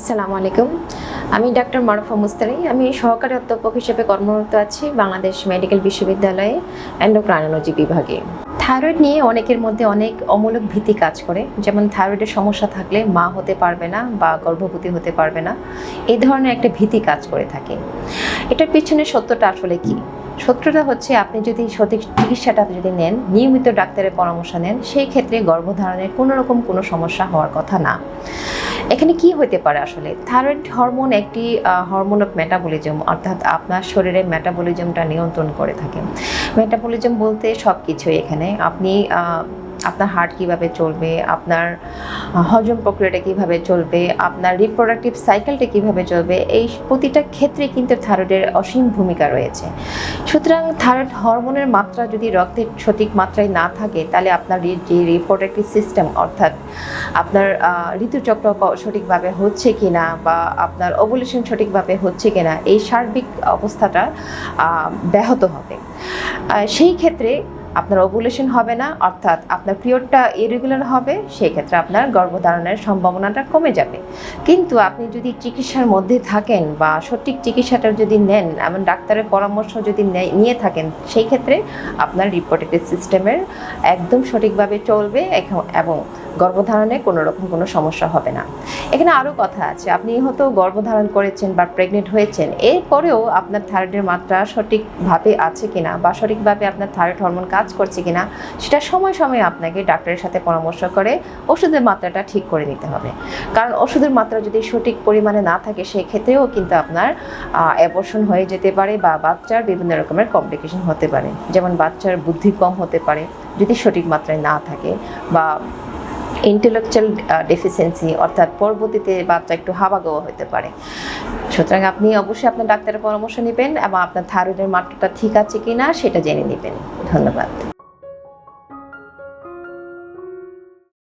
আসসালামু আলাইকুম। আমি ডাক্তার মারুফা মুস্তারি। আমি সহকারী অধ্যাপক হিসেবে কর্মরত আছি বাংলাদেশ মেডিকেল বিশ্ববিদ্যালয়ে এন্ডোক্রাইনোলজি বিভাগে। থাইরয়েড নিয়ে অনেকের মধ্যে অনেক অমূলক ভীতি কাজ করে, যেমন থাইরয়েডের সমস্যা থাকলে মা হতে পারবে না বা গর্ভবতী হতে পারবে না, এই ধরনের একটা ভীতি কাজ করে থাকে। এটার পিছনে সত্যটা আসলে কি? সত্যটা হচ্ছে, আপনি যদি সঠিক চিকিৎসাটা যদি নেন, নিয়মিত ডাক্তারের পরামর্শ নেন, সেই ক্ষেত্রে গর্ভধারণের কোনো সমস্যা হওয়ার কথা না। এখানে কি হতে পারে? আসলে থাইরয়েড হরমোন একটি হরমোন অফ মেটাবলিজম, অর্থাৎ আপনার শরীরের মেটাবলিজমটা নিয়ন্ত্রণ করে থাকে। মেটাবলিজম বলতে সব কিছুই। এখানে আপনি আপনার হার্ট কীভাবে চলবে, আপনার হজম প্রক্রিয়াটা কীভাবে চলবে, আপনার রিপ্রোডাক্টিভ সাইকেলটা কীভাবে চলবে, এই প্রতিটা ক্ষেত্রে কিন্তু থাইরয়েডের অসীম ভূমিকা রয়েছে। সুতরাং থাইরয়েড হরমোনের মাত্রা যদি রক্তের সঠিক মাত্রায় না থাকে, তাহলে আপনার যে রিপ্রোডাক্টিভ সিস্টেম, অর্থাৎ আপনার ঋতুচক্র সঠিকভাবে হচ্ছে কিনা বা আপনার ওভুলেশন সঠিকভাবে হচ্ছে কিনা, এই সার্বিক অবস্থাটা ব্যাহত হবে। সেই ক্ষেত্রে আপনার ওভুলেশন হবে না, অর্থাৎ আপনার পিরিয়ডটা ইরেগুলার হবে, সেই ক্ষেত্রে আপনার গর্ভধারণের সম্ভাবনাটা কমে যাবে। কিন্তু আপনি যদি চিকিৎসার মধ্যে থাকেন বা সঠিক চিকিৎসাটা যদি নেন, এমন ডাক্তারের পরামর্শ যদি নিয়ে থাকেন, সেই ক্ষেত্রে আপনার রিপ্রোডাক্টিভ সিস্টেমের একদম সঠিকভাবে চলবে এবং গর্ভধারণে কোনো সমস্যা হবে না। এখানে আরও কথা আছে, আপনি হয়তো গর্ভধারণ করেছেন বা প্রেগনেন্ট হয়েছেন, এরপরেও আপনার থাইরয়েডের মাত্রা সঠিকভাবে আছে কিনা বা সঠিকভাবে আপনার থাইরয়েড হরমোন কাজ করছে কিনা, সেটা সময় সময় আপনাকে ডাক্তারের সাথে পরামর্শ করে ওষুধের মাত্রাটা ঠিক করে নিতে হবে। কারণ ওষুধের মাত্রা যদি সঠিক পরিমাণে না থাকে, সেই ক্ষেত্রেও কিন্তু আপনার অ্যাবর্শন হয়ে যেতে পারে বা বাচ্চার বিভিন্ন রকমের কমপ্লিকেশন হতে পারে। যেমন বাচ্চার বুদ্ধি কম হতে পারে যদি সঠিক মাত্রায় না থাকে, বা ইন্টেলেকচুয়াল ডেফিসিয়েন্সি, অর্থাৎ পরবর্তীতে বাচ্চা একটু হাবাগোয়া হতে পারে। সুতরাং আপনি অবশ্যই আপনার ডাক্তারের পরামর্শ নেবেন এবং আপনার থাইরয়েডের মাত্রাটা ঠিক আছে কিনা সেটা জেনে নেবেন। ধন্যবাদ।